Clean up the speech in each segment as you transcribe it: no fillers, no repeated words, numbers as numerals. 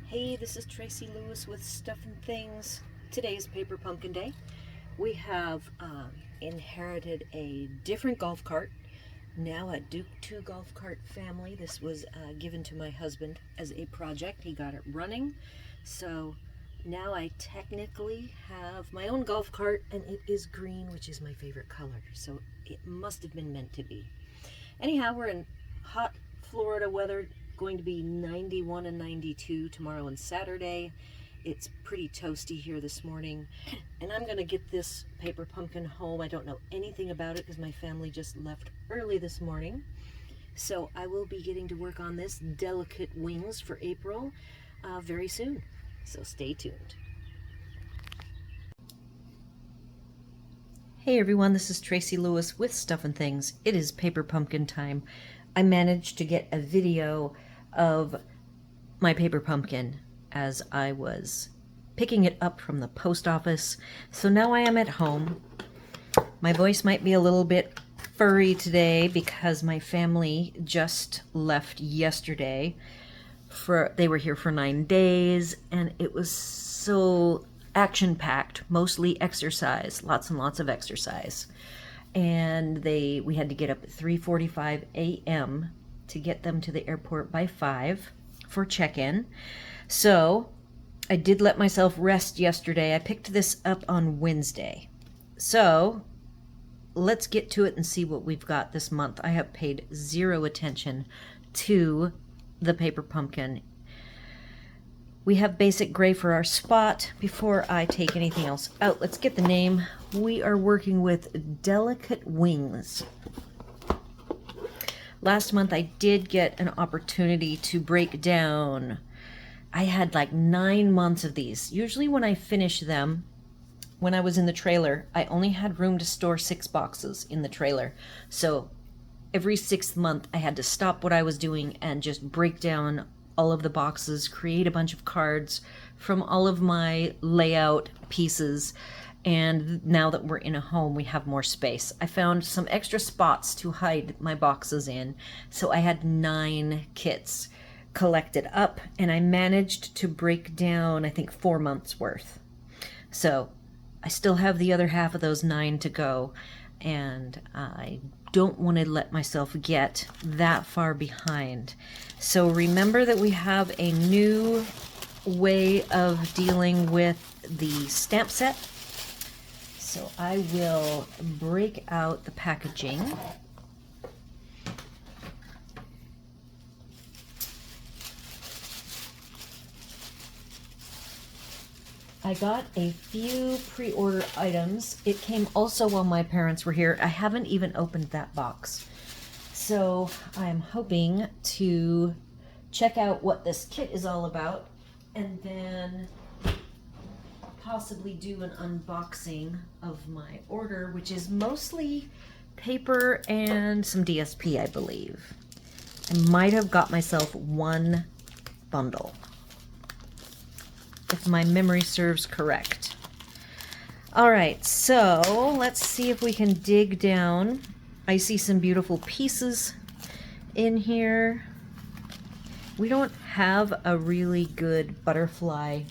Hey, this is Tracy Lewis with Stuff and Things. Today is Paper Pumpkin Day. We have inherited a different golf cart, now a Duke 2 golf cart family. This was given to my husband as a project. He got it running. So now I technically have my own golf cart, and it is green, which is my favorite color. So it must have been meant to be. Anyhow, we're in hot Florida weather. Going to be 91 and 92 tomorrow and Saturday. It's pretty toasty here this morning, and I'm gonna get this paper pumpkin home. I don't know anything about it because my family just left early this morning, so I will be getting to work on this delicate wings for April very soon, so stay tuned. Hey everyone, this is Tracy Lewis with Stuff and Things. It is paper pumpkin time. I managed to get a video of my paper pumpkin as I was picking it up from the post office. So now I am at home. My voice might be a little bit furry today because my family just left yesterday. They were here for 9 days, and it was so action-packed, mostly exercise, lots and lots of exercise. And we had to get up at 3:45 a.m. to get them to the airport by 5 for check-in. So I did let myself rest yesterday. I picked this up on Wednesday. So let's get to it and see what we've got this month. I have paid zero attention to the paper pumpkin. We have basic gray for our spot. Before I take anything else out, let's get the name. We are working with Delicate Wings. Last month I did get an opportunity to break down. I had like 9 months of these. Usually when I finish them, when I was in the trailer, I only had room to store 6 boxes in the trailer. So every 6th month I had to stop what I was doing and just break down all of the boxes, create a bunch of cards from all of my layout pieces. And now that we're in a home, we have more space. I found some extra spots to hide my boxes in. So I had 9 kits collected up, and I managed to break down, I think, 4 months worth. So I still have the other half of those 9 to go, and I don't want to let myself get that far behind. So remember that we have a new way of dealing with the stamp set. So I will break out the packaging. I got a few pre-order items. It came also while my parents were here. I haven't even opened that box. So I'm hoping to check out what this kit is all about and then possibly do an unboxing of my order, which is mostly paper and some DSP, I believe. I might have got myself 1 bundle, if my memory serves correct. All right, so let's see if we can dig down. I see some beautiful pieces in here. We don't have a really good butterfly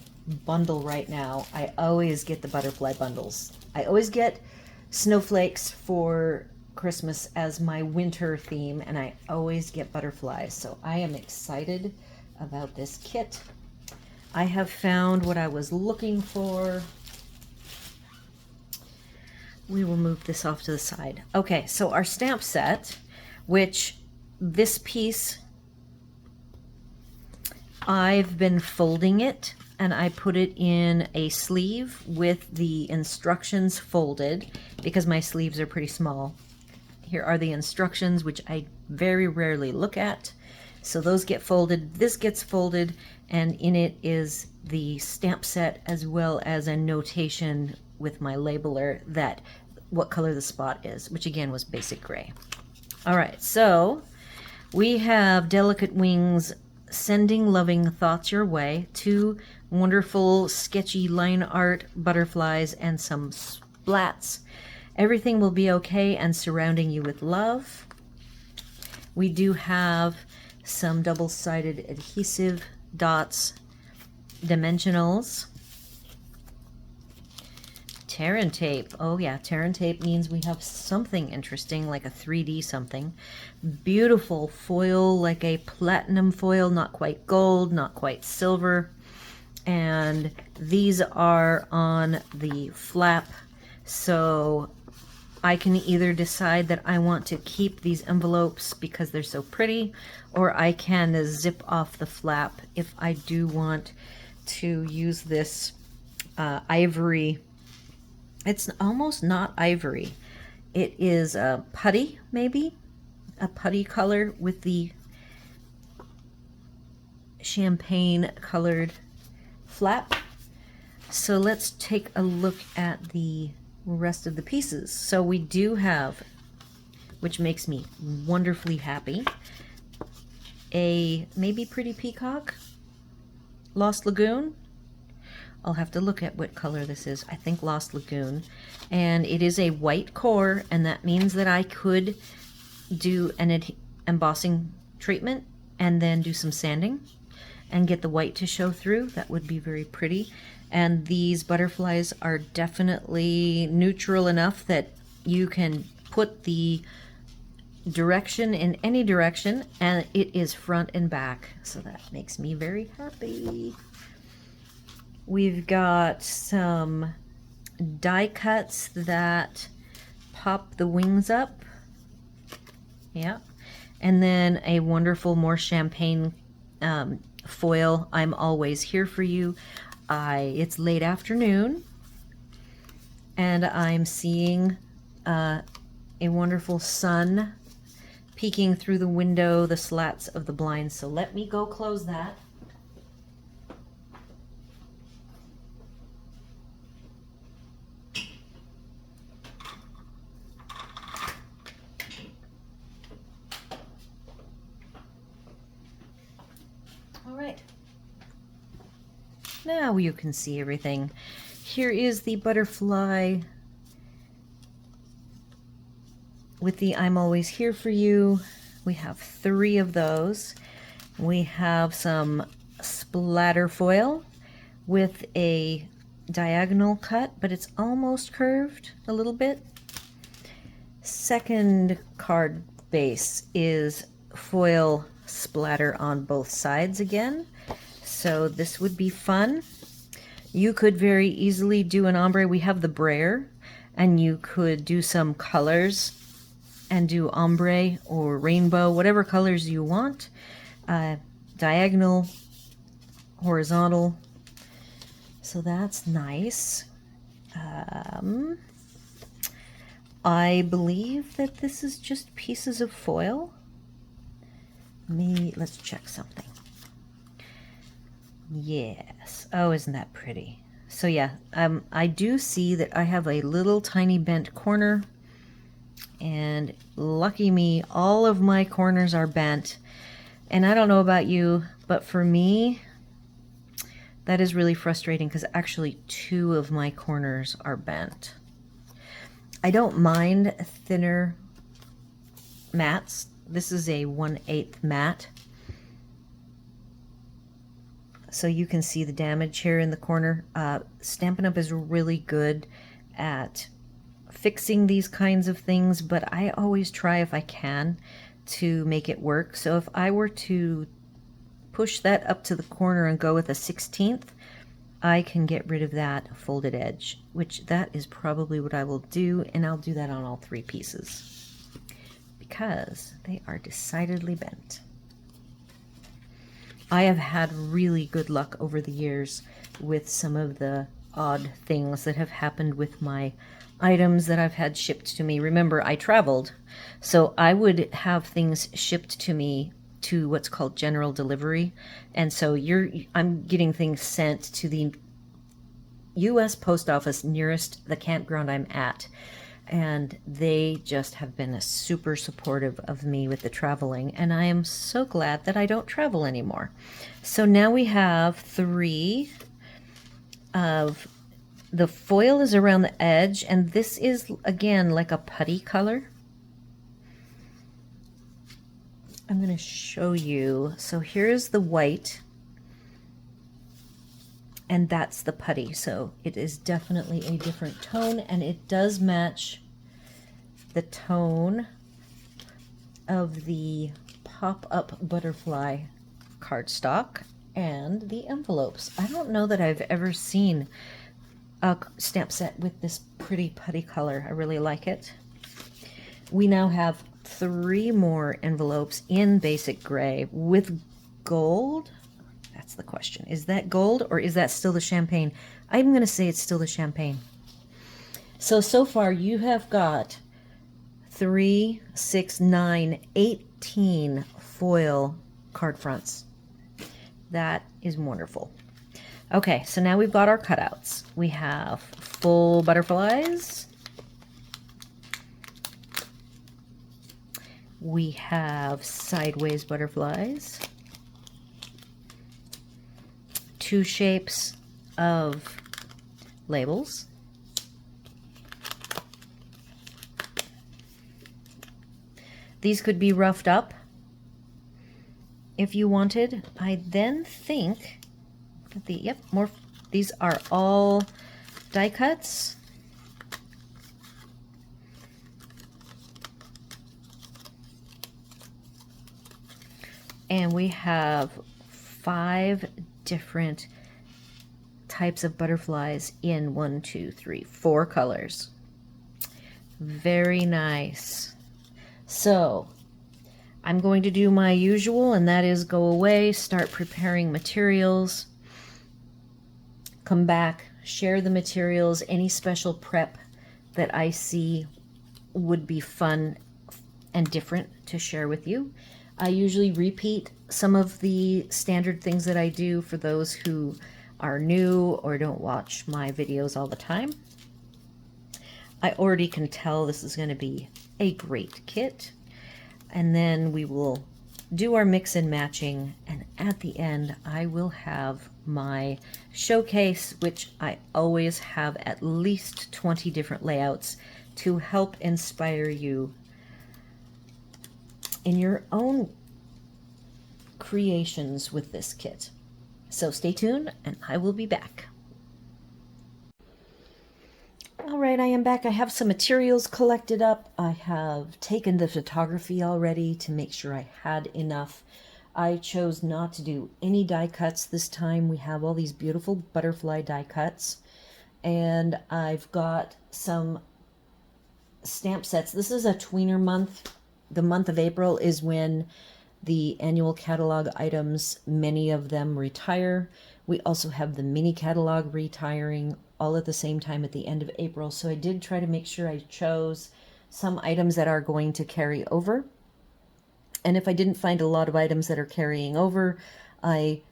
bundle right now. I always get the butterfly bundles. I always get snowflakes for Christmas as my winter theme, and I always get butterflies. So I am excited about this kit. I have found what I was looking for. We will move this off to the side. Okay, so our stamp set, which this piece, I've been folding it, and I put it in a sleeve with the instructions folded because my sleeves are pretty small. Here are the instructions, which I very rarely look at. So those get folded, this gets folded, and in it is the stamp set as well as a notation with my labeler that what color the spot is, which again was basic gray. All right, so we have Delicate Wings, Sending Loving Thoughts Your Way, 2 wonderful sketchy line art butterflies and some splats. Everything will be okay and surrounding you with love. We do have some double-sided adhesive dots dimensionals, tear and tape. Oh yeah, tear and tape means we have something interesting, like a 3D something. Beautiful foil, like a platinum foil, not quite gold, not quite silver. And these are on the flap, so I can either decide that I want to keep these envelopes because they're so pretty, or I can zip off the flap if I do want to use this ivory. It's almost not ivory. It is a putty, maybe a putty color with the champagne colored flap. So let's take a look at the rest of the pieces. So we do have, which makes me wonderfully happy, a maybe pretty peacock, Lost Lagoon. I'll have to look at what color this is. I think Lost Lagoon. And it is a white core, and that means that I could do an embossing treatment and then do some sanding and get the white to show through. That would be very pretty. And these butterflies are definitely neutral enough that you can put the direction in any direction, and it is front and back. So that makes me very happy. We've got some die cuts that pop the wings up. Yeah. And then a wonderful, more champagne foil, I'm always here for you. It's late afternoon, and I'm seeing a wonderful sun peeking through the window, the slats of the blinds. So let me go close that. All right. Now you can see everything. Here is the butterfly with the I'm always here for you. We have 3 of those. We have some splatter foil with a diagonal cut, but it's almost curved a little bit. Second card base is foil splatter on both sides again. So this would be fun. You could very easily do an ombre. We have the brayer, and you could do some colors and do ombre or rainbow, whatever colors you want. Diagonal, horizontal. So that's nice. I believe that this is just pieces of foil. Let's check something. Yes. Oh, isn't that pretty? So yeah, I do see that I have a little tiny bent corner, and lucky me, all of my corners are bent. And I don't know about you, but for me, that is really frustrating because actually 2 of my corners are bent. I don't mind thinner mats. This is a 1/8 mat. So you can see the damage here in the corner. Stampin' Up! Is really good at fixing these kinds of things, but I always try if I can to make it work. So if I were to push that up to the corner and go with a 1/16, I can get rid of that folded edge, which that is probably what I will do, and I'll do that on all 3 pieces because they are decidedly bent. I have had really good luck over the years with some of the odd things that have happened with my items that I've had shipped to me. Remember, I traveled, so I would have things shipped to me to what's called general delivery, and so I'm getting things sent to the U.S. Post Office nearest the campground I'm at, and they just have been super supportive of me with the traveling, and I am so glad that I don't travel anymore. So now we have 3 of the foil is around the edge, and this is again like a putty color. I'm going to show you. So here's the white, and that's the putty. So it is definitely a different tone, and it does match the tone of the pop-up butterfly cardstock and the envelopes. I don't know that I've ever seen a stamp set with this pretty putty color. I really like it. We now have 3 more envelopes in basic gray with gold. That's the question. Is that gold or is that still the champagne? I'm going to say it's still the champagne. So far you have got 3, 6, 9, 18 foil card fronts. That is wonderful. Okay, so now we've got our cutouts. We have full butterflies. We have sideways butterflies. 2 shapes of labels. These could be roughed up if you wanted. I then think that these are all die cuts. And we have 5 different types of butterflies in 1, 2, 3, 4 colors. Very nice. So I'm going to do my usual, and that is go away, start preparing materials, come back, share the materials, any special prep that I see would be fun and different to share with you. I usually repeat some of the standard things that I do for those who are new or don't watch my videos all the time. I already can tell this is going to be a great kit. And then we will do our mix and matching, and at the end I will have my showcase, which I always have at least 20 different layouts to help inspire you in your own creations with this kit. So stay tuned and I will be back. Alright, I am back. I have some materials collected up. I have taken the photography already to make sure I had enough. I chose not to do any die cuts this time. We have all these beautiful butterfly die cuts. And I've got some stamp sets. This is a tweener month. The month of April is when the annual catalog items, many of them retire. We also have the mini catalog retiring all at the same time at the end of April. So I did try to make sure I chose some items that are going to carry over. And if I didn't find a lot of items that are carrying over, I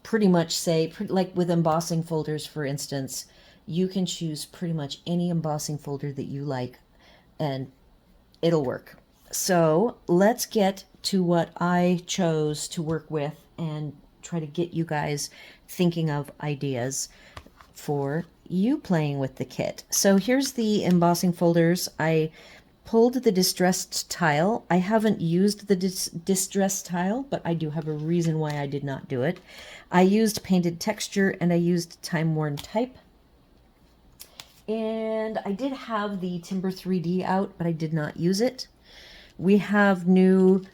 pretty much say, like with embossing folders, for instance, you can choose pretty much any embossing folder that you like and it'll work. So let's get to what I chose to work with and try to get you guys thinking of ideas for you playing with the kit. So here's the embossing folders. I pulled the distressed tile. I haven't used the distressed tile, but I do have a reason why I did not do it. I used painted texture and I used time-worn type. And I did have the Timber 3D out, but I did not use it. We have new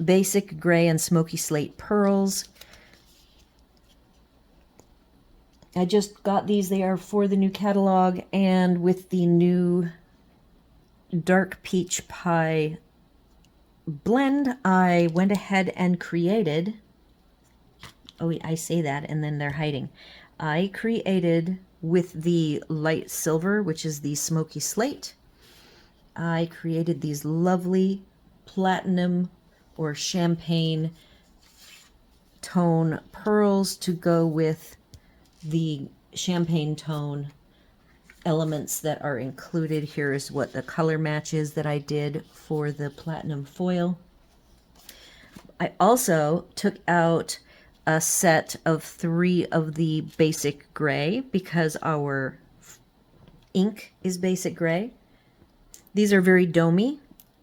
basic gray and smoky slate pearls. I just got these. They are for the new catalog, and with the new dark peach pie blend, I went ahead and created, oh, I say that and then they're hiding. I created with the light silver, which is the smoky slate, I created these lovely platinum or champagne tone pearls to go with the champagne tone elements that are included. Here is what the color match is that I did for the platinum foil. I also took out a set of 3 of the basic gray because our ink is basic gray. These are very domey,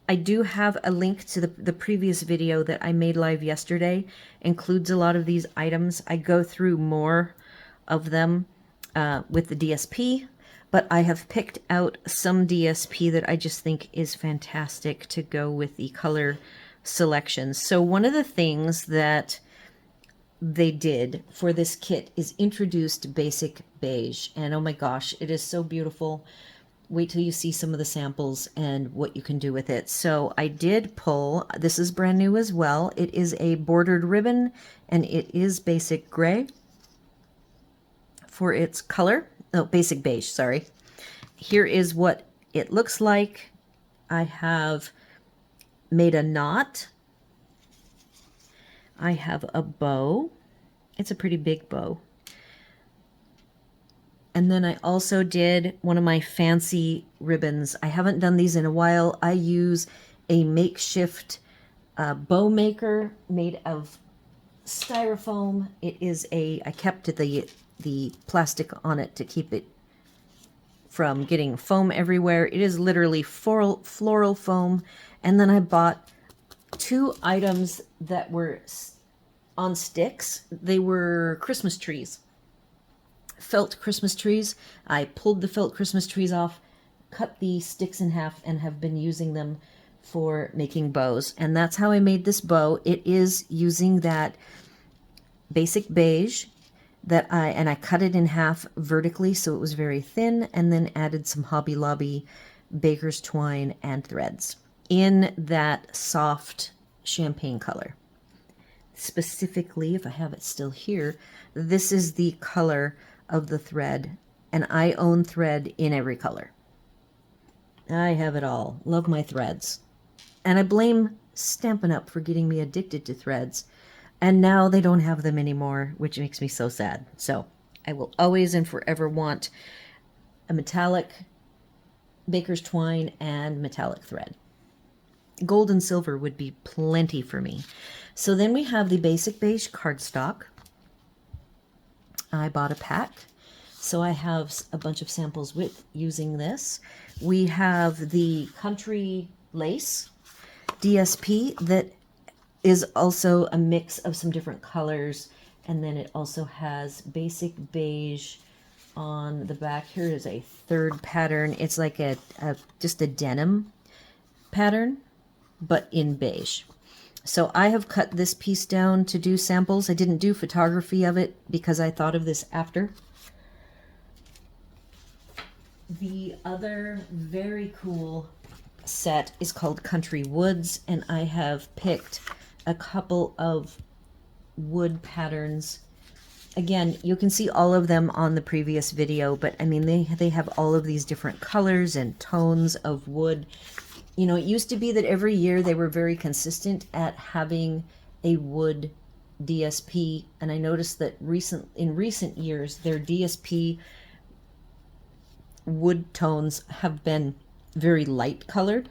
I do have a link to the previous video that I made live yesterday. Includes a lot of these items. I go through more of them with the DSP, but I have picked out some DSP that I just think is fantastic to go with the color selections. So one of the things that they did for this kit is introduced Basic Beige, and oh my gosh, it is so beautiful. Wait till you see some of the samples and what you can do with it. So I did pull, this is brand new as well. It is a bordered ribbon and it is basic gray for its color. Oh, basic beige, sorry. Here is what it looks like. I have made a knot. I have a bow. It's a pretty big bow. And then I also did one of my fancy ribbons. I haven't done these in a while. I use a makeshift bow maker made of styrofoam. It is I kept the plastic on it to keep it from getting foam everywhere. It is literally floral foam. And then I bought 2 items that were on sticks. They were Christmas trees. Felt Christmas trees. I pulled the felt Christmas trees off, cut the sticks in half, and have been using them for making bows. And that's how I made this bow. It is using that basic beige that I cut it in half vertically so it was very thin, and then added some Hobby Lobby baker's twine and threads in that soft champagne color. Specifically, if I have it still here, this is the color of the thread, and I own thread in every color. I have it all. Love my threads. And I blame Stampin' Up for getting me addicted to threads, and now they don't have them anymore, which makes me so sad. So I will always and forever want a metallic baker's twine and metallic thread. Gold and silver would be plenty for me. So then we have the basic beige cardstock. I bought a pack, so I have a bunch of samples with using this. We have the country lace DSP that is also a mix of some different colors, and then it also has basic beige on the back. Here is a third pattern. It's like just a denim pattern, but in beige. So I have cut this piece down to do samples. I didn't do photography of it because I thought of this after. The other very cool set is called Country Woods, and I have picked a couple of wood patterns. Again, you can see all of them on the previous video, but I mean, they have all of these different colors and tones of wood. You know, it used to be that every year they were very consistent at having a wood DSP, and I noticed that in recent years their DSP wood tones have been very light colored.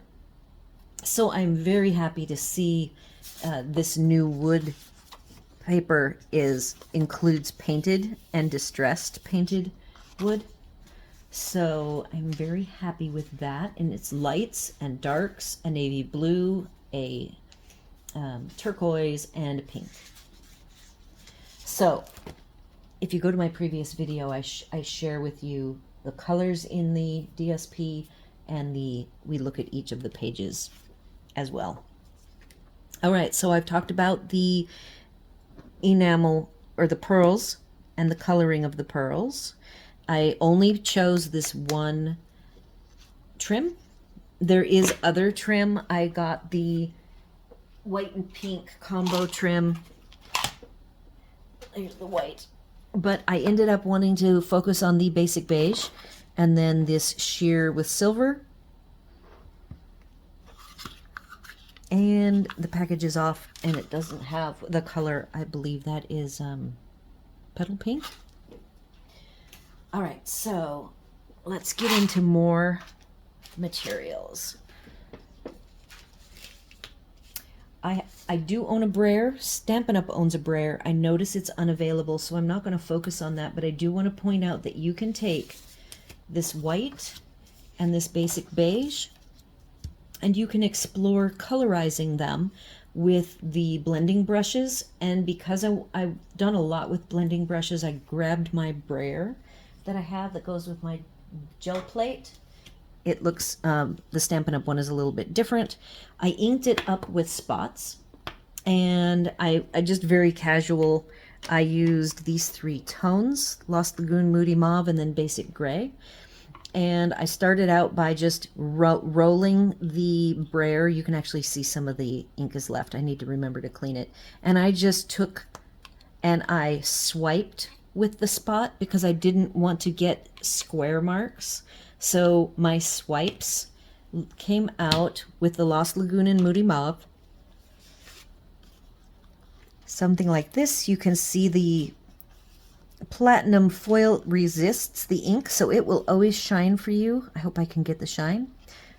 So I'm very happy to see this new wood paper includes painted and distressed painted wood. So I'm very happy with that, and it's lights and darks, a navy blue, a turquoise, and a pink. So if you go to my previous video, I share with you the colors in the DSP, and we look at each of the pages as well. All right, so I've talked about the enamel or the pearls and the coloring of the pearls. I only chose this one trim. There is other trim. I got the white and pink combo trim. There's the white. But I ended up wanting to focus on the basic beige and then this sheer with silver. And the package is off, and it doesn't have the color. I believe that is petal pink. All right, so let's get into more materials. I do own a brayer. Stampin' Up owns a brayer. I notice it's unavailable, so I'm not going to focus on that, but I do want to point out that you can take this white and this basic beige and you can explore colorizing them with the blending brushes. And because I've done a lot with blending brushes, I grabbed my brayer that I have that goes with my gel plate. It looks, the Stampin' Up! One is a little bit different. I inked it up with spots, and I just very casual, I used these three tones, Lost Lagoon, Moody Mauve, and then Basic Gray. And I started out by just rolling the brayer. You can actually see some of the ink is left. I need to remember to clean it. And I just took and I swiped with the spot because I didn't want to get square marks. So my swipes came out with the Lost Lagoon and Moody Mauve. Something like this. You can see the platinum foil resists the ink, so it will always shine for you. I hope I can get the shine.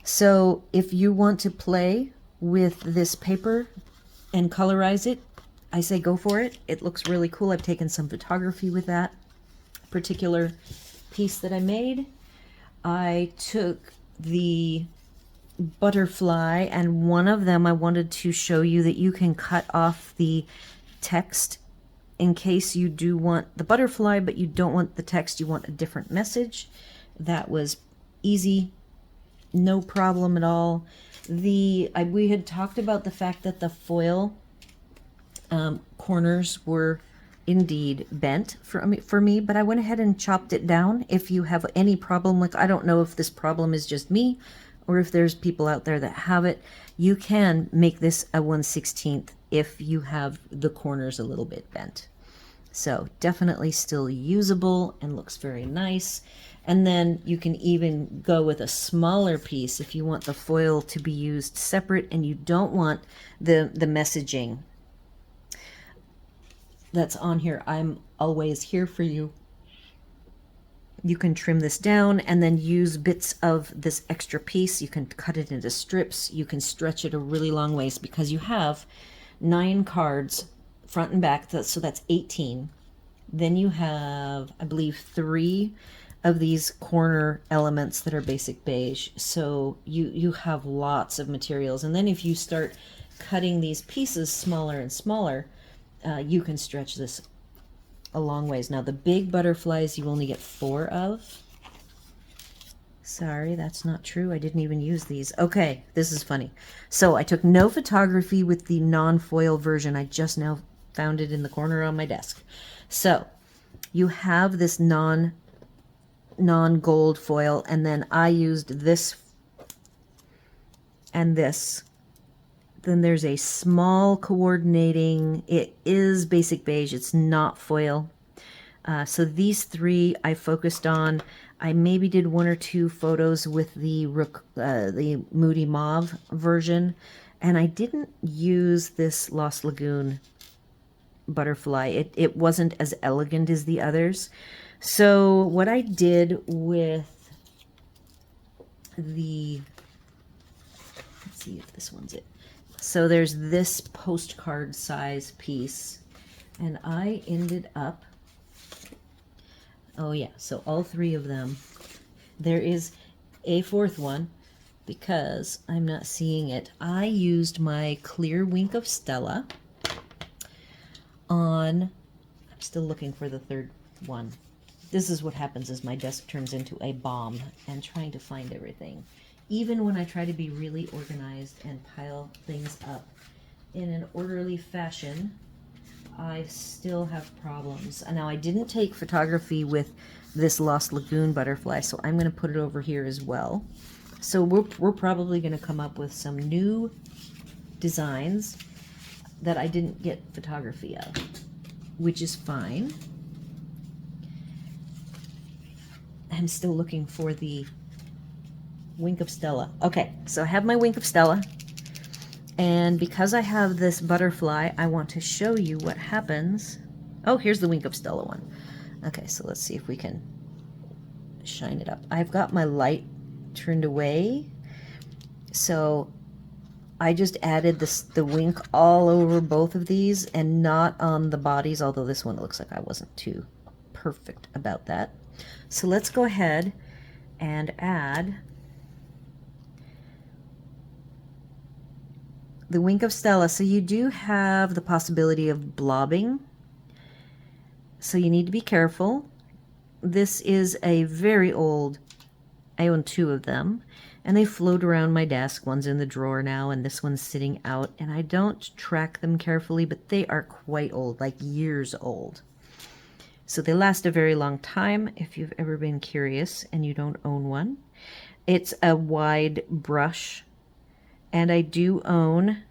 So if you want to play with this paper and colorize it, I say go for it. It looks really cool. I've taken some photography with that particular piece that I made. I took the butterfly, and one of them I wanted to show you that you can cut off the text in case you do want the butterfly, but you don't want the text, you want a different message. That was easy, no problem at all. We had talked about the fact that the foil corners were indeed bent for me, but I went ahead and chopped it down. If you have any problem with, I don't know if this problem is just me or if there's people out there that have it, you can make this a 1/16 if you have the corners a little bit bent. So definitely still usable and looks very nice. And then you can even go with a smaller piece if you want the foil to be used separate and you don't want the messaging that's on here. I'm always here for you. You can trim this down and then use bits of this extra piece. You can cut it into strips. You can stretch it a really long ways because you have 9 cards front and back, so that's 18. Then you have, I believe, 3 of these corner elements that are basic beige. So you have lots of materials. And then if you start cutting these pieces smaller and smaller, you can stretch this a long ways. Now the big butterflies you only get 4 of. Sorry, that's not true. I didn't even use these. Okay, this is funny. So I took no photography with the non-foil version. I just now found it in the corner on my desk. So you have this non-gold foil, and then I used this and this. Then there's a small coordinating. It is basic beige. It's not foil. So these 3 I focused on. I maybe did 1 or 2 photos with the Moody Mauve version, and I didn't use this Lost Lagoon butterfly. It wasn't as elegant as the others. So what I did with the, let's see if this one's it. So there's this postcard size piece, and I ended up, oh yeah, so all 3 of them. There is a 4th one because I'm not seeing it. I used my clear Wink of Stella on, I'm still looking for the 3rd one. This is what happens as my desk turns into a bomb and trying to find everything. Even when I try to be really organized and pile things up in an orderly fashion, I still have problems. Now I didn't take photography with this Lost Lagoon butterfly, so I'm going to put it over here as well. So we're probably going to come up with some new designs that I didn't get photography of, which is fine. I'm still looking for the Wink of Stella. Okay, so I have my Wink of Stella, and because I have this butterfly, I want to show you what happens. Oh, here's the Wink of Stella one. Okay, so let's see if we can shine it up. I've got my light turned away, so I just added the wink all over both of these and not on the bodies, although this one looks like I wasn't too perfect about that. So let's go ahead and add the Wink of Stella. So you do have the possibility of blobbing, so you need to be careful. This is a very old, I own 2 of them, and they float around my desk. One's in the drawer now, and this one's sitting out, and I don't track them carefully, but they are quite old, like years old. So they last a very long time if you've ever been curious and you don't own one. It's a wide brush, and I do own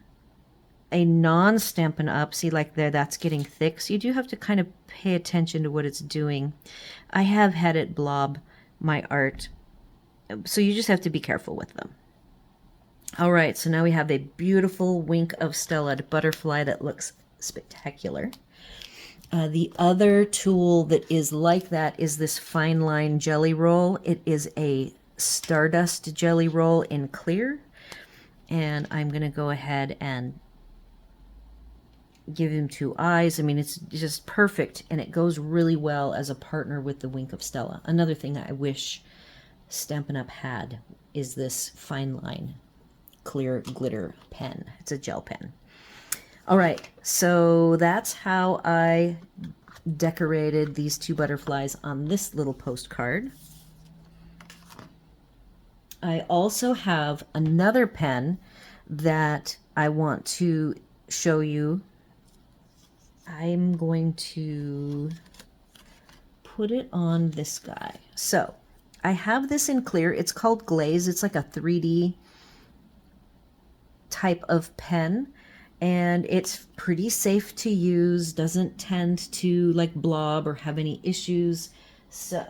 a non-Stampin' Up. See, like there, that's getting thick, so you do have to kind of pay attention to what it's doing. I have had it blob my art, so you just have to be careful with them. All right, so now we have a beautiful Wink of Stella butterfly that looks spectacular. The other tool that is like that is this fine line jelly roll. It is a Stardust jelly roll in clear, and I'm going to go ahead and give him 2 eyes. I mean, it's just perfect, and it goes really well as a partner with the Wink of Stella. Another thing I wish Stampin' Up! Had is this fine line clear glitter pen. It's a gel pen. All right, so that's how I decorated these 2 butterflies on this little postcard. I also have another pen that I want to show you. I'm going to put it on this guy. So I have this in clear. It's called Glaze. It's like a 3D type of pen, and it's pretty safe to use, doesn't tend to like blob or have any issues. So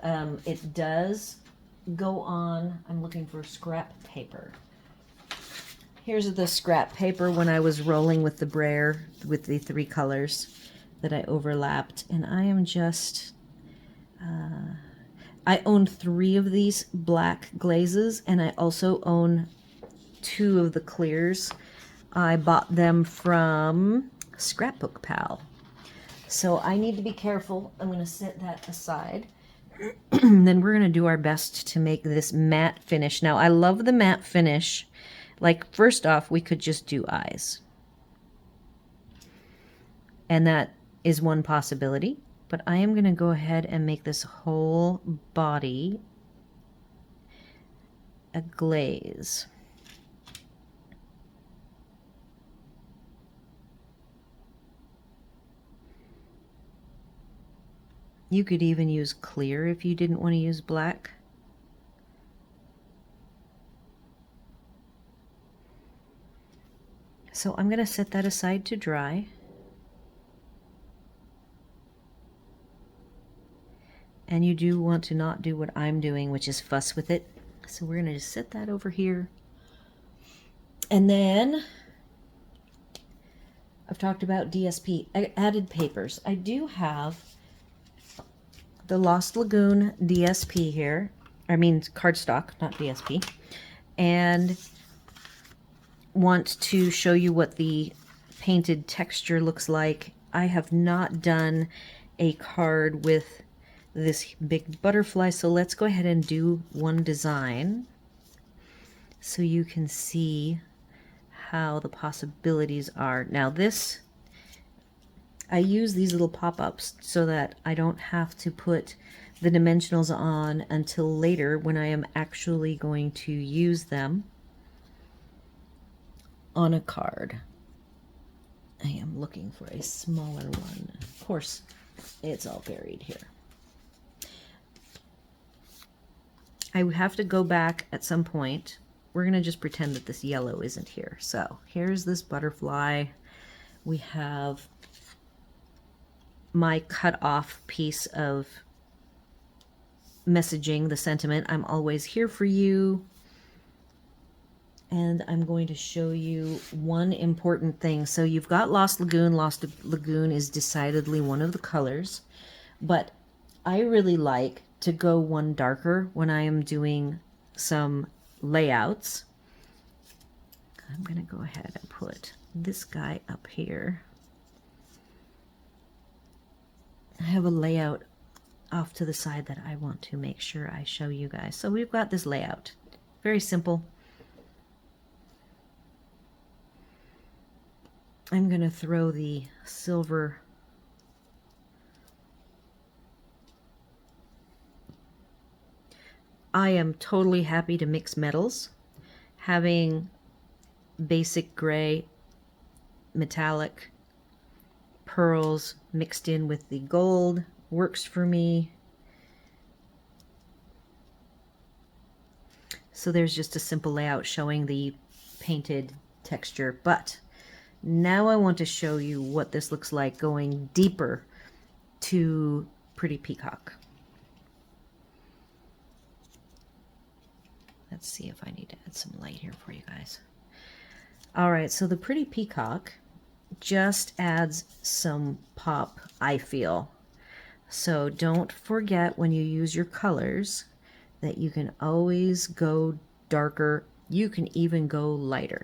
it does go on, I'm looking for scrap paper. Here's the scrap paper when I was rolling with the brayer with the 3 colors that I overlapped, and I am just I own 3 of these black glazes, and I also own 2 of the clears. I bought them from Scrapbook Pal. So I need to be careful. I'm going to set that aside. Then we're going to do our best to make this matte finish. Now, I love the matte finish. Like, first off, we could just do eyes. And that is one possibility. But I am going to go ahead and make this whole body a glaze. You could even use clear if you didn't want to use black. So I'm going to set that aside to dry. And you do want to not do what I'm doing, which is fuss with it. So we're going to just set that over here. And then I've talked about DSP, added papers. I do have the Lost Lagoon DSP here. I mean cardstock, not DSP. And want to show you what the painted texture looks like. I have not done a card with this big butterfly, so let's go ahead and do one design so you can see how the possibilities are. Now this, I use these little pop-ups so that I don't have to put the dimensionals on until later when I am actually going to use them on a card. I am looking for a smaller one. Of course, it's all buried here. I have to go back at some point. We're going to just pretend that this yellow isn't here. So here's this butterfly. We have my cut off piece of messaging, the sentiment, I'm always here for you. And I'm going to show you one important thing. So you've got Lost Lagoon. Lost Lagoon is decidedly one of the colors, but I really like to go one darker when I am doing some layouts. I'm going to go ahead and put this guy up here. I have a layout off to the side that I want to make sure I show you guys. So we've got this layout. Very simple. I'm going to throw the silver I am totally happy to mix metals. Having basic gray metallic pearls mixed in with the gold works for me. So there's just a simple layout showing the painted texture. But now I want to show you what this looks like going deeper to Pretty Peacock. Let's see if I need to add some light here for you guys. All right, so the Pretty Peacock just adds some pop, I feel. So don't forget when you use your colors that you can always go darker. You can even go lighter.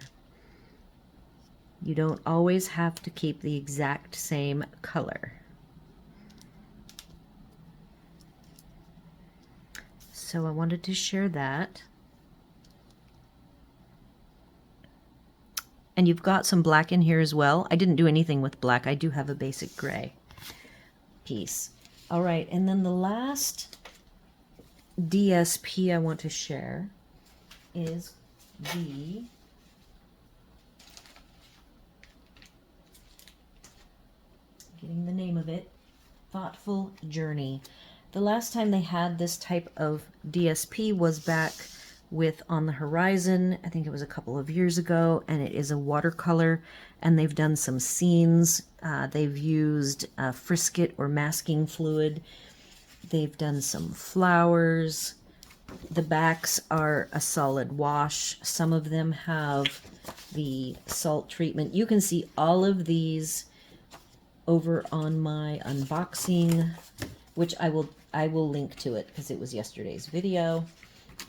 You don't always have to keep the exact same color. So I wanted to share that. And you've got some black in here as well. I didn't do anything with black. I do have a basic gray piece. All right, and then the last DSP I want to share is the getting the name of it, Thoughtful Journey. The last time they had this type of DSP was back with On the Horizon. I think it was a couple of years ago, and it is a watercolor, and they've done some scenes. They've used frisket or masking fluid. They've done some flowers. The backs are a solid wash. Some of them have the salt treatment. You can see all of these over on my unboxing, which I will link to it because it was yesterday's video.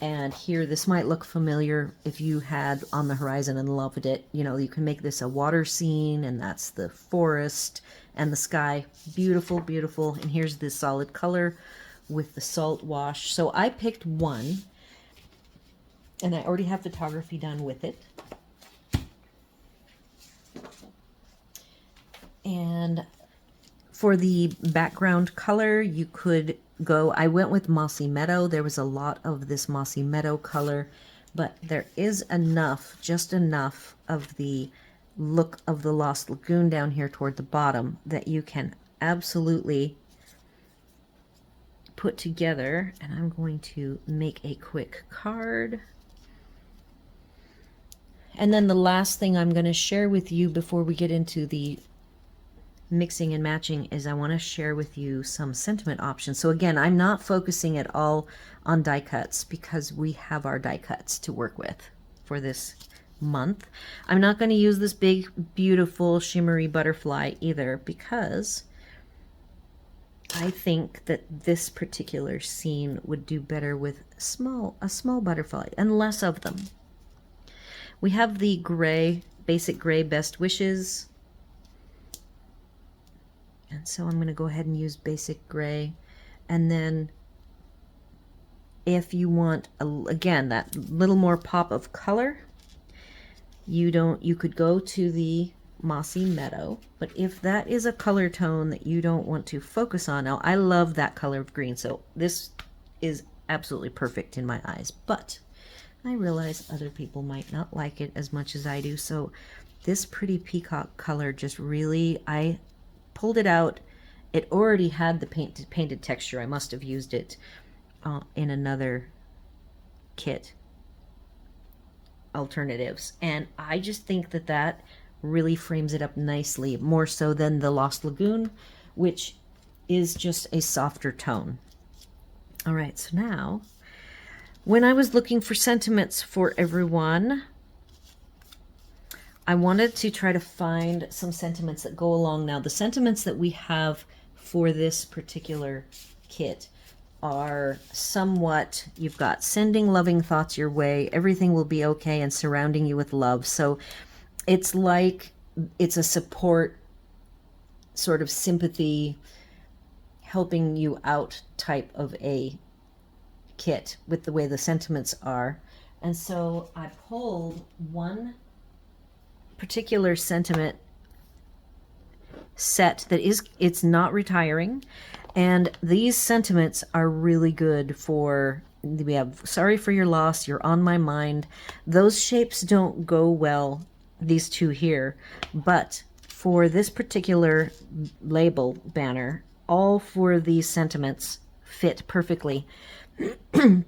And here, this might look familiar if you had On the Horizon and loved it. You know, you can make this a water scene, and that's the forest and the sky. Beautiful, beautiful. And here's the solid color with the salt wash. So I picked one, and I already have photography done with it. And for the background color, you could go, I went with Mossy Meadow. There was a lot of this Mossy Meadow color, but there is enough, just enough of the look of the Lost Lagoon down here toward the bottom that you can absolutely put together. And I'm going to make a quick card. And then the last thing I'm going to share with you before we get into the mixing and matching is I want to share with you some sentiment options. So again, I'm not focusing at all on die cuts because we have our die cuts to work with for this month. I'm not going to use this big, beautiful, shimmery butterfly either because I think that this particular scene would do better with a small butterfly and less of them. We have the gray, basic gray Best Wishes. And so I'm going to go ahead and use basic gray. And then if you want, again, that little more pop of color, you could go to the Mossy Meadow. But if that is a color tone that you don't want to focus on, now I love that color of green. So this is absolutely perfect in my eyes. But I realize other people might not like it as much as I do. So this Pretty Peacock color just really, I pulled it out. It already had the painted texture. I must have used it in another kit alternatives, and I just think that that really frames it up nicely, more so than the Lost Lagoon, which is just a softer tone. All right, so now when I was looking for sentiments for everyone, I wanted to try to find some sentiments that go along. Now, the sentiments that we have for this particular kit are somewhat, you've got sending loving thoughts your way, everything will be okay, and surrounding you with love. So it's like it's a support, sort of sympathy, helping you out type of a kit with the way the sentiments are. And so I pulled one particular sentiment set that it's not retiring. And these sentiments are really good for, we have sorry for your loss, you're on my mind. Those shapes don't go well, these two here, but for this particular label banner, all four of these sentiments fit perfectly.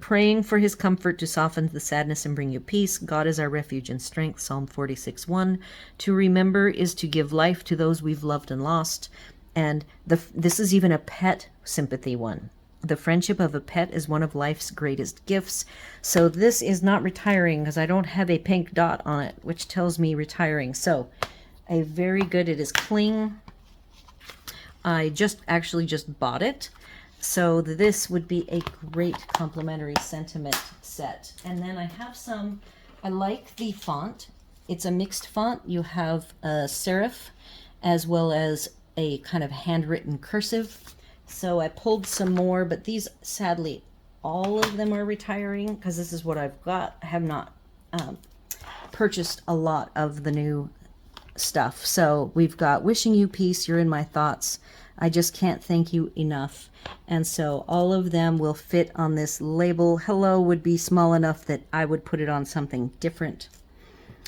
Praying for his comfort to soften the sadness and bring you peace. God is our refuge and strength. Psalm 46:1. To remember is to give life to those we've loved and lost. And this is even a pet sympathy one. The friendship of a pet is one of life's greatest gifts. So this is not retiring because I don't have a pink dot on it, which tells me retiring. So a very good, it is cling. I actually just bought it. So this would be a great complimentary sentiment set. And then I have some, I like the font. It's a mixed font. You have a serif as well as a kind of handwritten cursive. So I pulled some more, but these, sadly, all of them are retiring because this is what I've got. I have not purchased a lot of the new stuff. So we've got wishing you peace, you're in my thoughts. I just can't thank you enough. And so all of them will fit on this label. Hello would be small enough that I would put it on something different.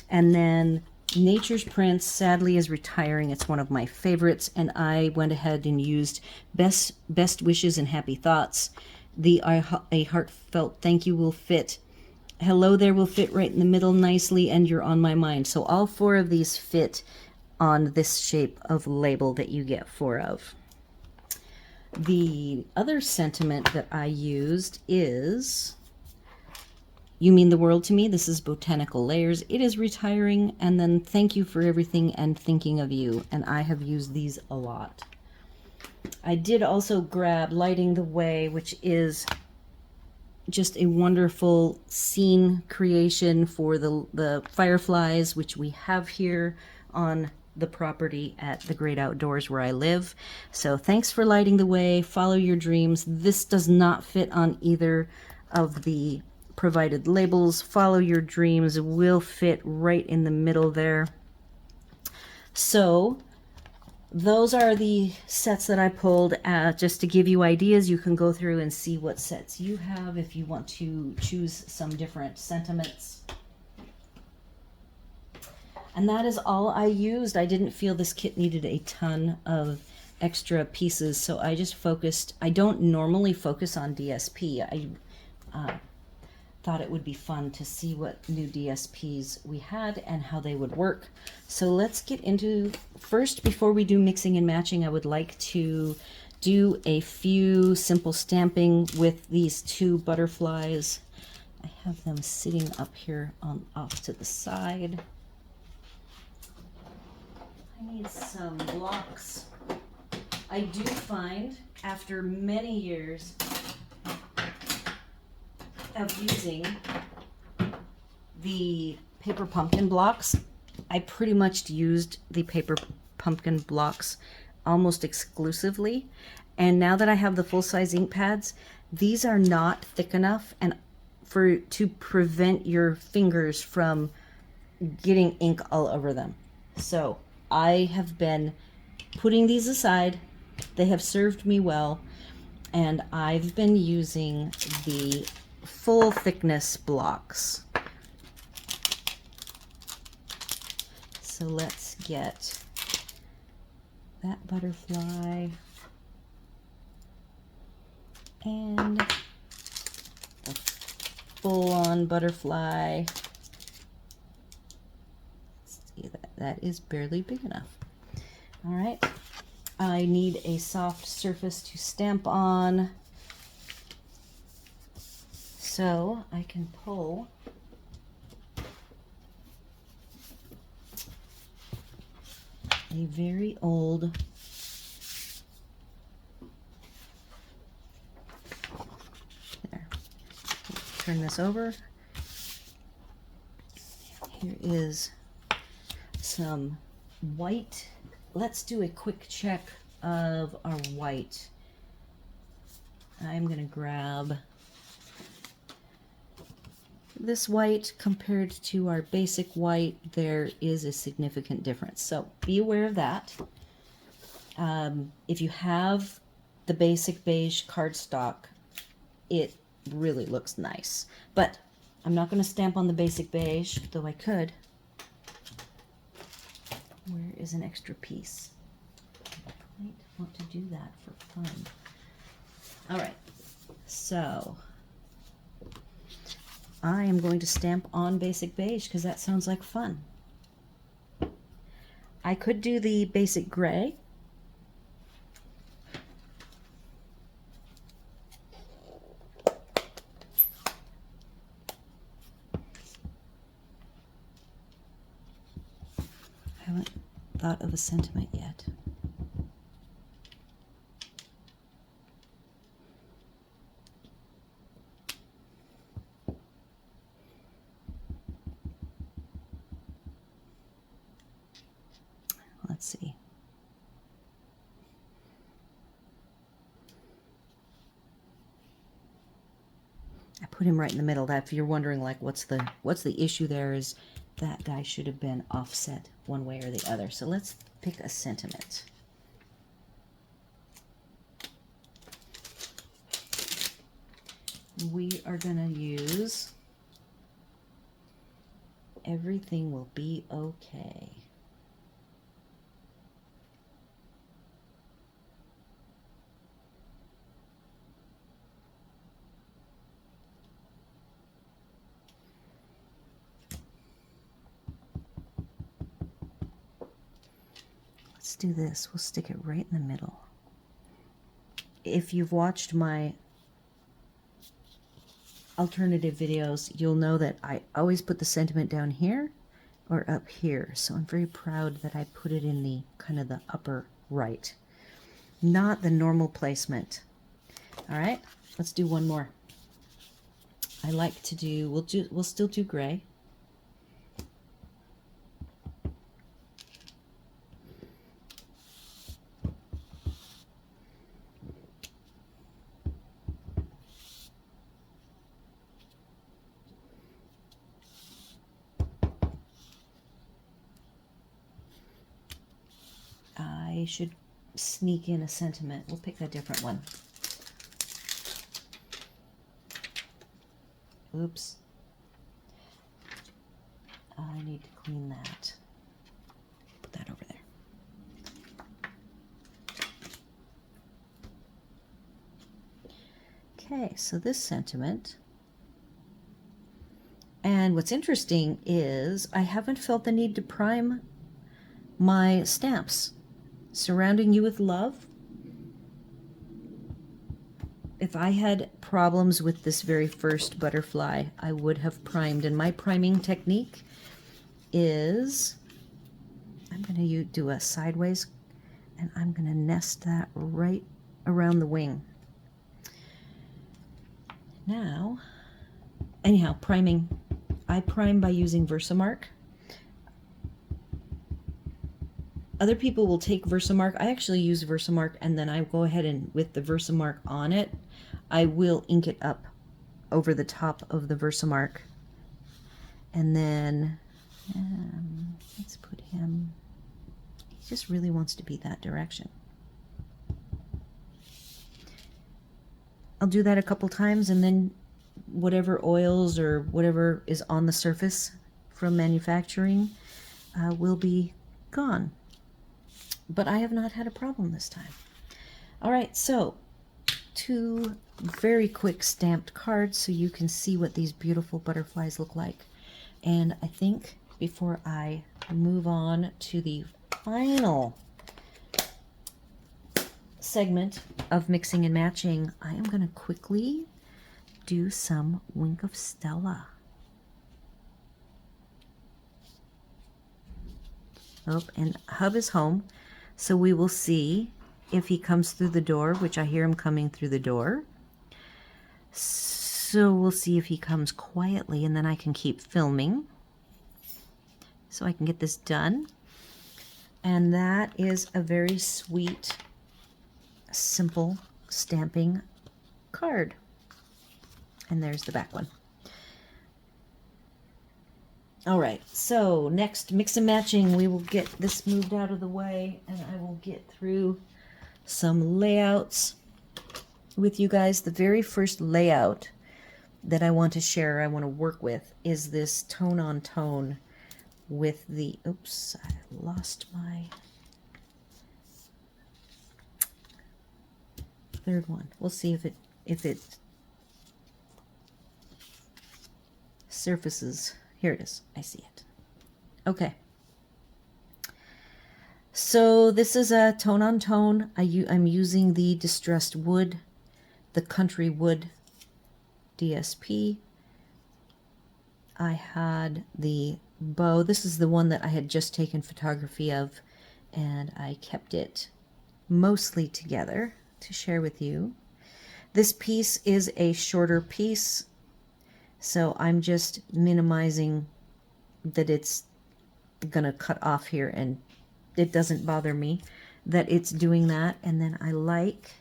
And then Nature's Prince, sadly, is retiring. It's one of my favorites. And I went ahead and used best wishes and happy thoughts. A heartfelt thank you will fit. Hello there will fit right in the middle nicely, and you're on my mind. So all four of these fit on this shape of label that you get four of. The other sentiment that I used is, you mean the world to me. This is Botanical Layers. It is retiring. And then thank you for everything and thinking of you. And I have used these a lot. I did also grab Lighting the Way, which is just a wonderful scene creation for the fireflies, which we have here on the property at the Great Outdoors where I live. So thanks for lighting the way. Follow your dreams. This does not fit on either of the provided labels. Follow your dreams will fit right in the middle there. So those are the sets that I pulled just to give you ideas. You can go through and see what sets you have if you want to choose some different sentiments. And that is all I used. I didn't feel this kit needed a ton of extra pieces, so I just focused. I don't normally focus on DSP. I thought it would be fun to see what new DSPs we had and how they would work. So let's get into, first, before we do mixing and matching, I would like to do a few simple stamping with these two butterflies. I have them sitting up here off to the side. I need some blocks. I do find, after many years of using the paper pumpkin blocks, I pretty much used the paper pumpkin blocks almost exclusively. And now that I have the full-size ink pads, these are not thick enough and to prevent your fingers from getting ink all over them. So I have been putting these aside. They have served me well, and I've been using the full thickness blocks. So let's get that butterfly and the full-on butterfly. See, that is barely big enough. All right, I need a soft surface to stamp on, so I can pull a very old there. Turn this over. Here is some white. Let's do a quick check of our white. I'm going to grab this white compared to our basic white. There is a significant difference, so be aware of that. If you have the basic beige cardstock, it really looks nice. But I'm not going to stamp on the basic beige, though I could. Where is an extra piece? I might want to do that for fun. All right, so I am going to stamp on basic beige because that sounds like fun. I could do the basic gray. I haven't thought of a sentiment yet. Let's see. I put him right in the middle. That if you're wondering, like, what's the issue there, is that guy should have been offset one way or the other. So let's pick a sentiment. We are going to use everything will be okay. Let's do this. We'll stick it right in the middle. If you've watched my alternative videos, you'll know that I always put the sentiment down here or up here. So I'm very proud that I put it in the kind of the upper right, not the normal placement. All right, let's do one more. I like to do, we'll still do gray. I should sneak in a sentiment. We'll pick a different one. Oops. I need to clean that. Put that over there. Okay, so this sentiment. And what's interesting is I haven't felt the need to prime my stamps. Surrounding you with love. If I had problems with this very first butterfly, I would have primed. And my priming technique is, I'm going to do a sideways, and I'm going to nest that right around the wing. Now, anyhow, priming. I prime by using Versamark. Other people will take Versamark. I actually use Versamark, and then I go ahead and, with the Versamark on it, I will ink it up over the top of the Versamark. And then, let's put him, he just really wants to be that direction. I'll do that a couple times, and then whatever oils or whatever is on the surface from manufacturing will be gone. But I have not had a problem this time. All right, so 2 very quick stamped cards so you can see what these beautiful butterflies look like. And I think before I move on to the final segment of mixing and matching, I am going to quickly do some Wink of Stella. Oh, and Hub is home. So we will see if he comes through the door, which I hear him coming through the door. So we'll see if he comes quietly, and then I can keep filming so I can get this done. And that is a very sweet, simple stamping card. And there's the back one. All right, so next, mix and matching. We will get this moved out of the way, and I will get through some layouts with you guys. The very first layout that I want to share, I want to work with, is this tone on tone with the, oops, I lost my third one. We'll see if it surfaces. Here it is. I see it. Okay. So this is a tone on tone. I'm using the Distressed Wood, the Country Wood DSP. I had the bow. This is the one that I had just taken photography of, and I kept it mostly together to share with you. This piece is a shorter piece, so I'm just minimizing that it's gonna cut off here, and it doesn't bother me that it's doing that. And then I like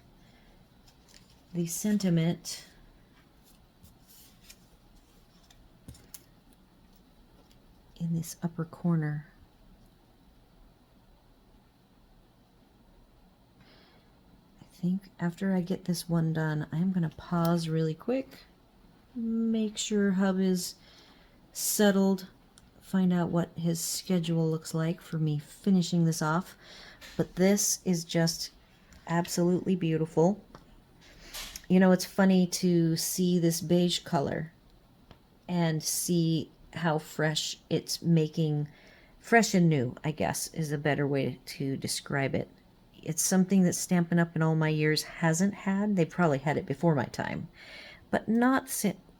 the sentiment in this upper corner. I think after I get this one done, I'm going to pause really quick, make sure Hub is settled, find out what his schedule looks like for me finishing this off. But this is just absolutely beautiful. You know, it's funny to see this beige color and see how fresh it's making. Fresh and new, I guess, is a better way to describe it. It's something that Stampin' Up! In all my years hasn't had. They probably had it before my time, but not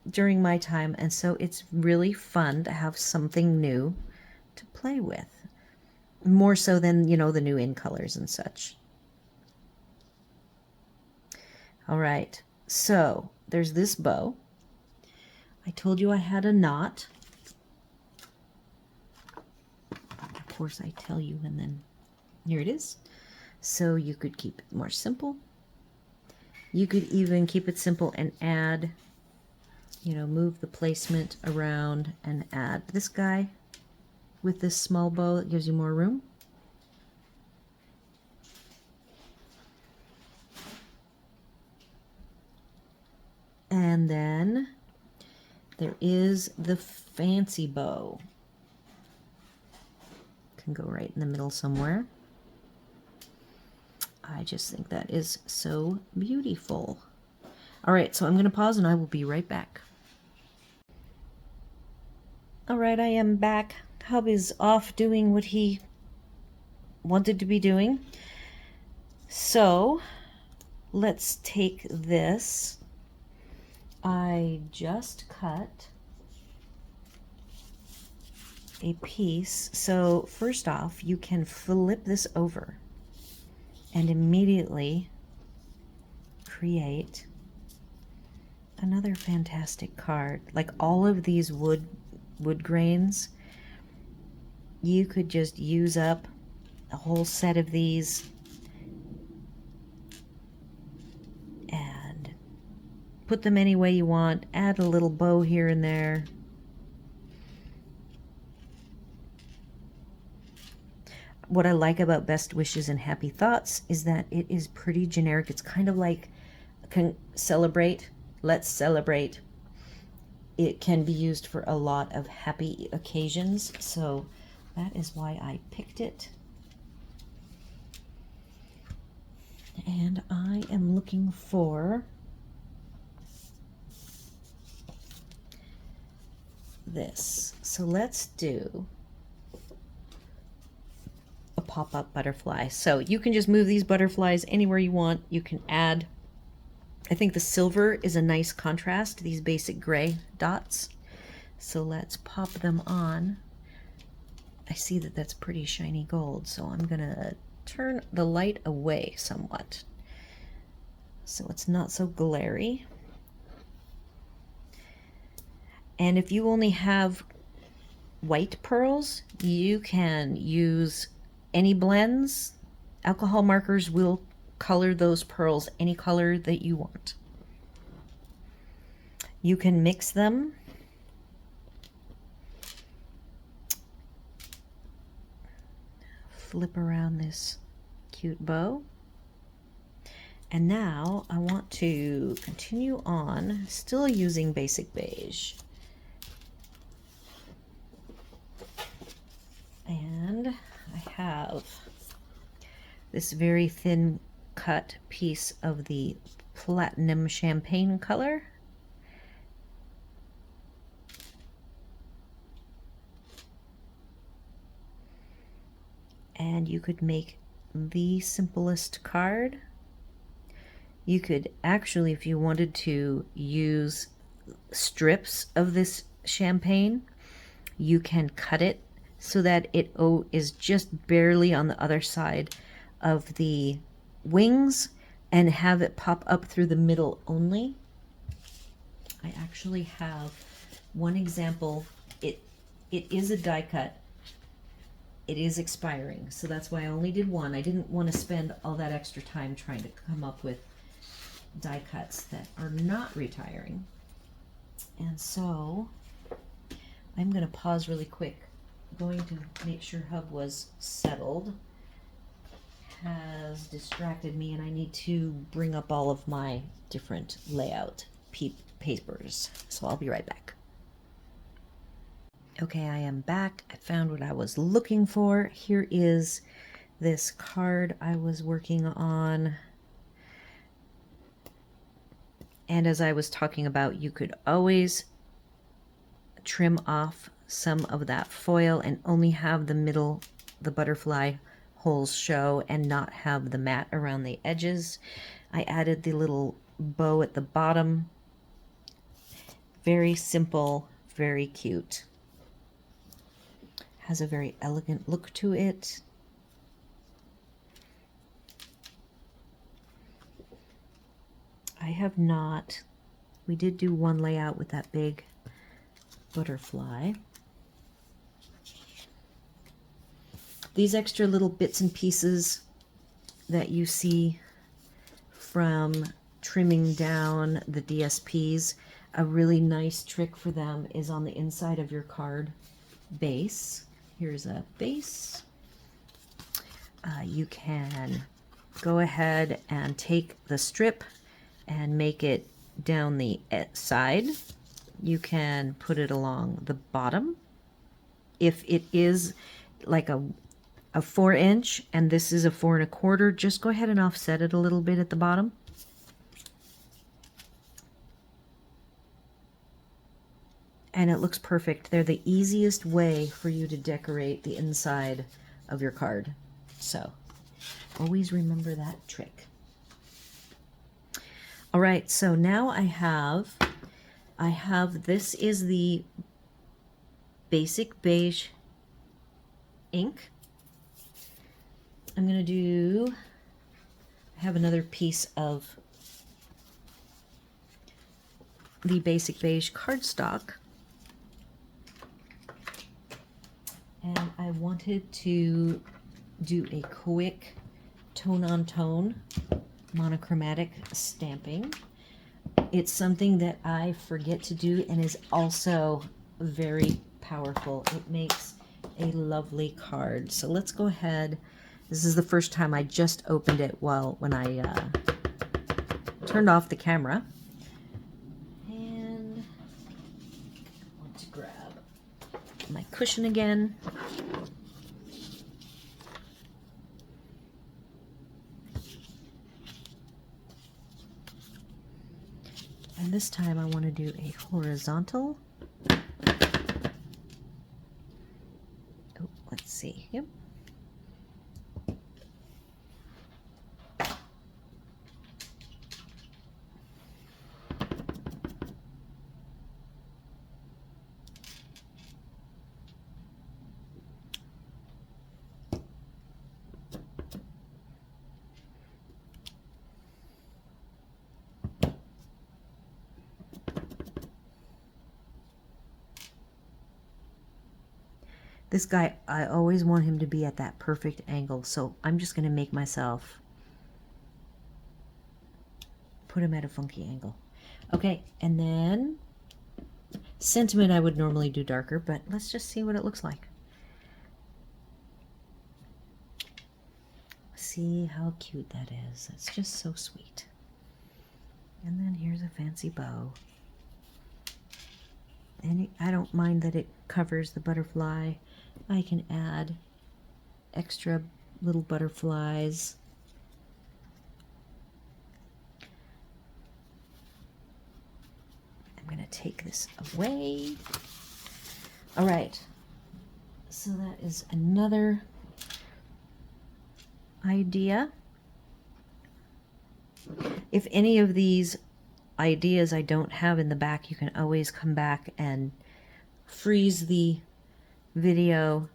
during my time, and so it's really fun to have something new to play with. More so than, you know, the new in colors and such. All right, so there's this bow. I told you I had a knot. Of course, I tell you, and then here it is. So you could keep it more simple. You could even keep it simple and add, you know, move the placement around and add this guy with this small bow that gives you more room. And then there is the fancy bow. Can go right in the middle somewhere. I just think that is so beautiful. All right, so I'm going to pause and I will be right back. All right, I am back. Hub is off doing what he wanted to be doing. So let's take this. I just cut a piece. So first off, you can flip this over and immediately create another fantastic card. Like all of these wood grains, you could just use up a whole set of these and put them any way you want. Add a little bow here and there. What I like about Best Wishes and Happy Thoughts is that it is pretty generic. It's kind of like celebrate, let's celebrate. It can be used for a lot of happy occasions, so that is why I picked it. And I am looking for this. So let's do a pop-up butterfly. So you can just move these butterflies anywhere you want. You can add, I think the silver is a nice contrast to these basic gray dots. So let's pop them on. I see that that's pretty shiny gold, so I'm gonna turn the light away somewhat so it's not so glary. And if you only have white pearls, you can use any blends. Alcohol markers will color those pearls any color that you want. You can mix them. flip around this cute bow. And now I want to continue on, still using Basic Beige. And I have this very thin cut piece of the platinum champagne color. And you could make the simplest card. You could actually, if you wanted to, use strips of this champagne. You can cut it so that it is just barely on the other side of the wings and have it pop up through the middle only. I actually have one example. It is a die cut. It is expiring, so that's why I only did one. I didn't want to spend all that extra time trying to come up with die cuts that are not retiring. And so I'm going to pause really quick. Going to make sure Hub was settled. Has distracted me, and I need to bring up all of my different layout papers. So I'll be right back. Okay, I am back. I found what I was looking for. Here is this card I was working on. And as I was talking about, you could always trim off some of that foil and only have the middle, the butterfly holes show and not have the mat around the edges. I added the little bow at the bottom. Very simple, very cute. Has a very elegant look to it. I have not, we did do one layout with that big butterfly. These extra little bits and pieces that you see from trimming down the DSPs, a really nice trick for them is on the inside of your card base. Here's a base. You can go ahead and take the strip and make it down the side. You can put it along the bottom. If it is like a 4-inch and this is a 4 1/4, just go ahead and offset it a little bit at the bottom. And it looks perfect. They're the easiest way for you to decorate the inside of your card. So always remember that trick. All right, so now I have, this is the Basic Beige ink. I'm gonna do, I have another piece of the Basic Beige cardstock. And I wanted to do a quick tone-on-tone monochromatic stamping. It's something that I forget to do and is also very powerful. It makes a lovely card. So let's go ahead. This is the first time I just opened it when I turned off the camera. And I want to grab my cushion again. And this time I want to do a horizontal. Oh, let's see. Yep. This guy, I always want him to be at that perfect angle, so I'm just going to make myself put him at a funky angle. Okay, and then sentiment I would normally do darker, but let's just see what it looks like. see how cute that is. It's just so sweet. And then here's a fancy bow. And I don't mind that it covers the butterfly. I can add extra little butterflies. I'm going to take this away. All right. So that is another idea. If any of these ideas I don't have in the back, you can always come back and freeze the video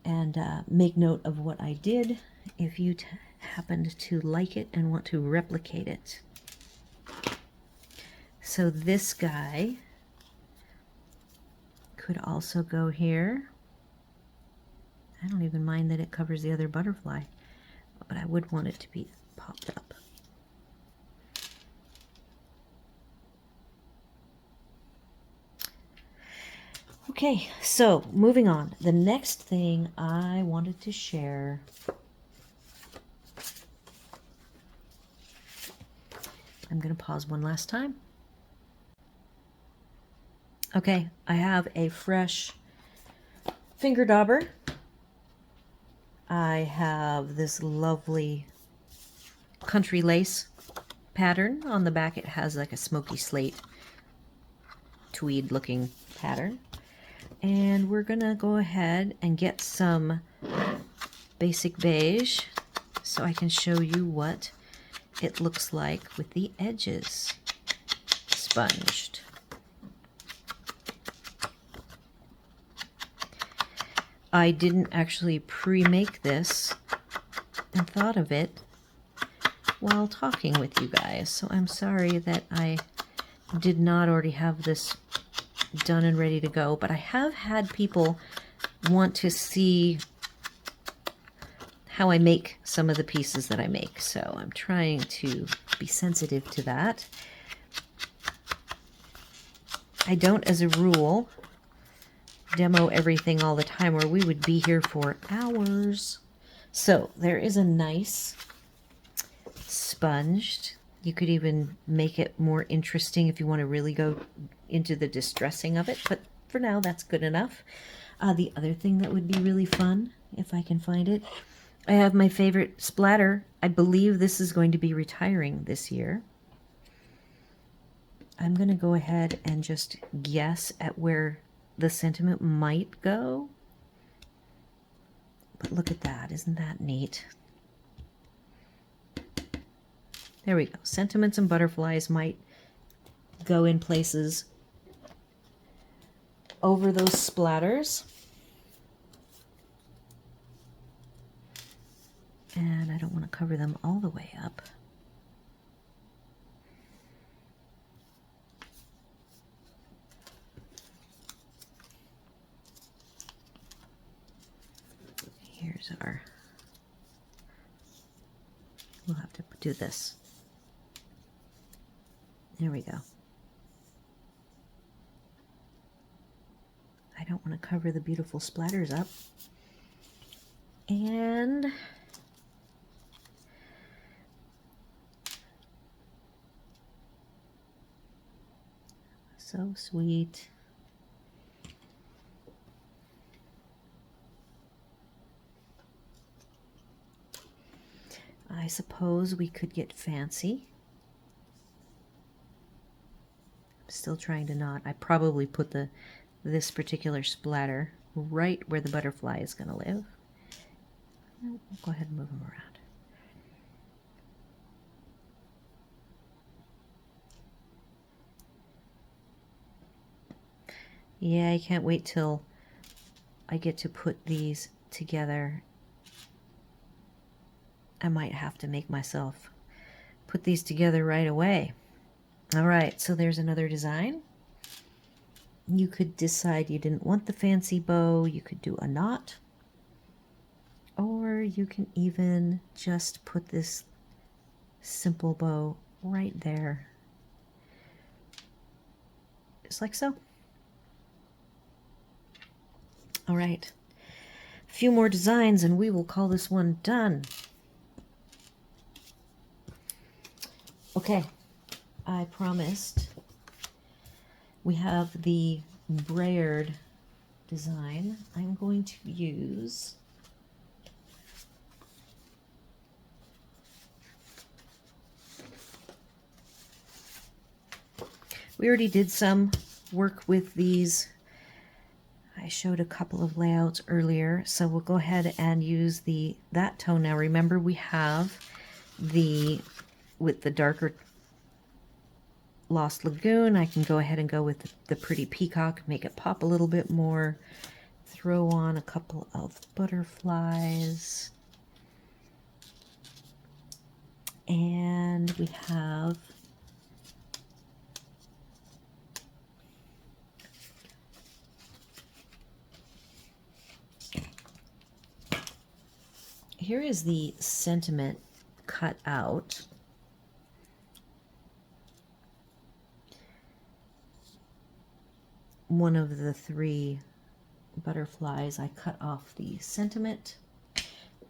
and make note of what I did if you happened to like it and want to replicate it. So this guy could also go here. I don't even mind that it covers the other butterfly, but I would want it to be popped up. Okay, so moving on. The next thing I wanted to share I'm going to pause one last time. Okay, I have a fresh finger dauber. I have this lovely country lace pattern. On the back it has like a smoky slate tweed looking pattern. And we're gonna go ahead and get some basic beige so I can show you what it looks like with the edges sponged. I didn't actually pre-make this and thought of it while talking with you guys, so I'm sorry that I did not already have this done and ready to go, but I have had people want to see how I make some of the pieces that I make, so I'm trying to be sensitive to that. I don't, as a rule, demo everything all the time, or we would be here for hours. So there is a nice sponged. You could even make it more interesting if you want to really go into the distressing of it, but for now that's good enough. The other thing that would be really fun, if I can find it, I have my favorite splatter. I believe this is going to be retiring this year. I'm going to go ahead and just guess at where the sentiment might go. But look at that, isn't that neat? There we go. Sentiments and butterflies might go in places over those splatters. And I don't want to cover them all the way up. Here's our, we'll have to do this. There we go. I don't want to cover the beautiful splatters up. And so sweet. I suppose we could get fancy. I'm still trying to not. I probably put this particular splatter right where the butterfly is going to live. I'll go ahead and move them around. Yeah, I can't wait till I get to put these together. I might have to make myself put these together right away. All right, so there's another design. You could decide you didn't want the fancy bow. You could do a knot. Or you can even just put this simple bow right there. Just like so. All right. A few more designs and we will call this one done. Okay, I promised. We have the brayered design. I'm going to use we already did some work with these. I showed a couple of layouts earlier, so we'll go ahead and use that tone now. Remember, we have with the darker Lost Lagoon. I can go ahead and go with the pretty peacock, make it pop a little bit more, throw on a couple of butterflies, and we have here is the sentiment cut out. One of the 3 butterflies, I cut off the sentiment,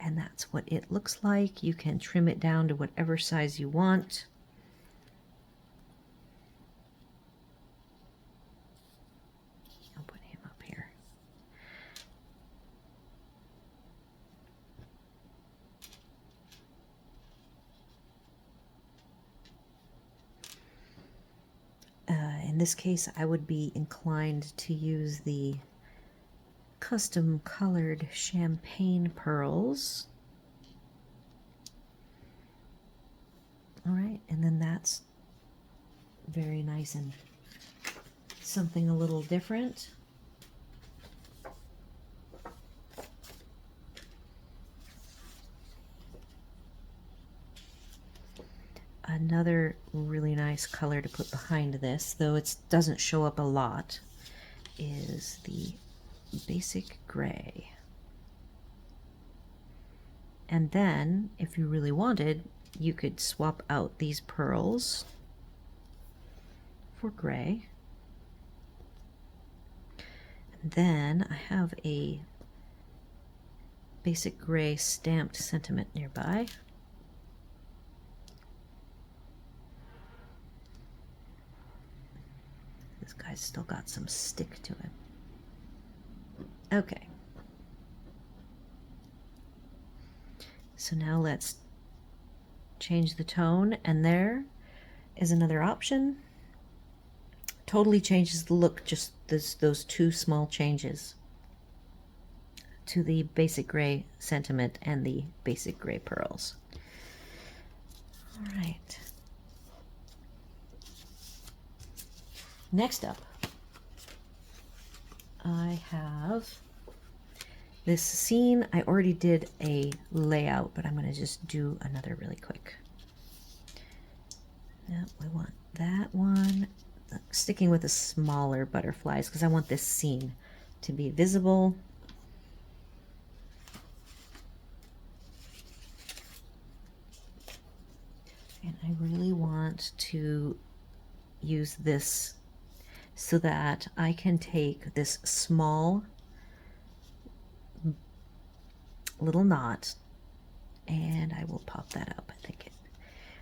and that's what it looks like. You can trim it down to whatever size you want. I'll put him up here. In this case, I would be inclined to use the custom colored champagne pearls. All right, and then that's very nice and something a little different. Another really nice color to put behind this, though it doesn't show up a lot, is the basic gray. And then, if you really wanted, you could swap out these pearls for gray. And then I have a basic gray stamped sentiment nearby. This guy's still got some stick to it. Okay. So now let's change the tone, and there is another option. Totally changes the look, just those 2 small changes to the basic gray sentiment and the basic gray pearls. All right. Next up, I have this scene. I already did a layout, but I'm going to just do another really quick. Now we want that one. Sticking with the smaller butterflies because I want this scene to be visible. And I really want to use this so that I can take this small little knot and I will pop that up. I think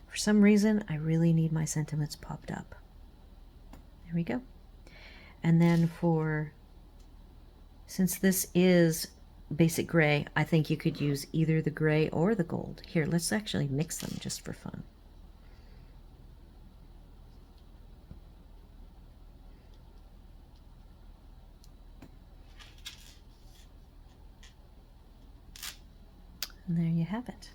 for some reason I really need my sentiments popped up. There we go. And then since this is basic gray, I think you could use either the gray or the gold. Here, let's actually mix them just for fun. And there you have it.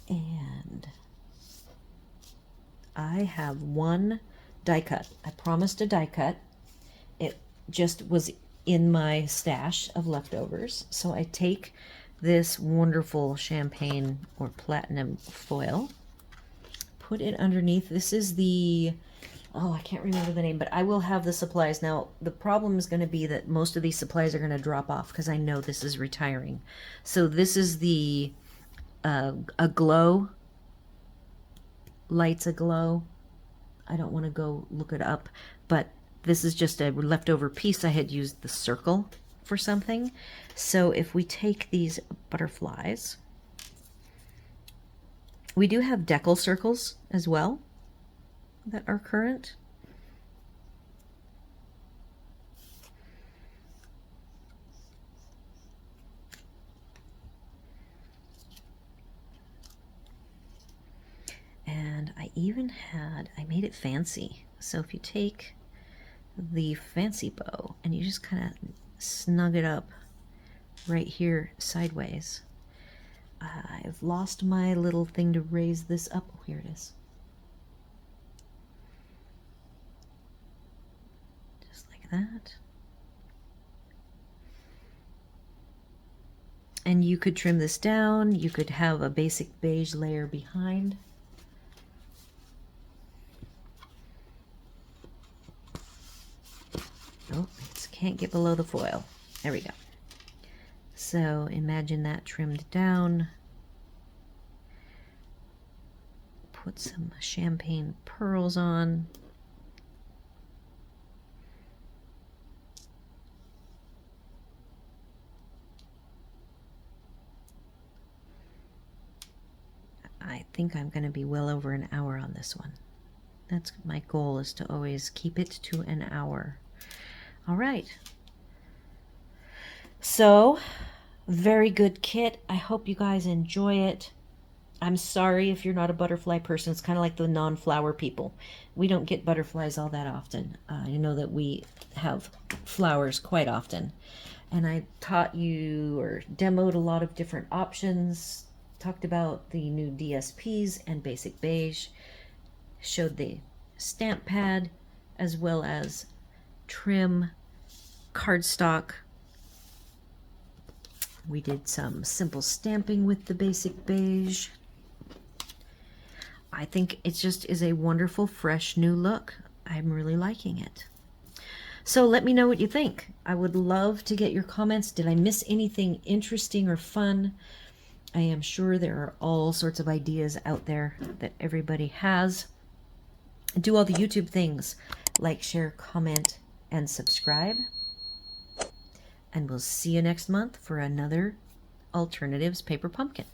And I have one die cut. I promised a die cut. It just was in my stash of leftovers. So I take this wonderful champagne or platinum foil, put it underneath. This is the, oh, I can't remember the name, but I will have the supplies. Now, the problem is going to be that most of these supplies are going to drop off because I know this is retiring. So this is the Aglow, Lights Aglow. I don't want to go look it up, but This is just a leftover piece. I had used the circle for something. So if we take these butterflies, we do have decal circles as well that are current. And I even had, I made it fancy. So if you take the fancy bow and you just kind of snug it up right here sideways. I've lost my little thing to raise this up. Oh, here it is. Just like that. And you could trim this down. You could have a basic beige layer behind. Oh, it can't get below the foil. There we go. So imagine that trimmed down. Put some champagne pearls on. I think I'm going to be well over an hour on this one. That's my goal, is to always keep it to an hour. All right. So, very good kit. I hope you guys enjoy it. I'm sorry if you're not a butterfly person. It's kind of like the non-flower people. We don't get butterflies all that often. You know that we have flowers quite often. And I taught you or demoed a lot of different options. Talked about the new DSPs and basic beige. Showed the stamp pad as well as trim, cardstock. We did some simple stamping with the basic beige. I think it just is a wonderful, fresh, new look. I'm really liking it. So let me know what you think. I would love to get your comments. Did I miss anything interesting or fun? I am sure there are all sorts of ideas out there that everybody has. Do all the YouTube things. Like, share, comment, and subscribe. And we'll see you next month for another Alternatives Paper Pumpkin.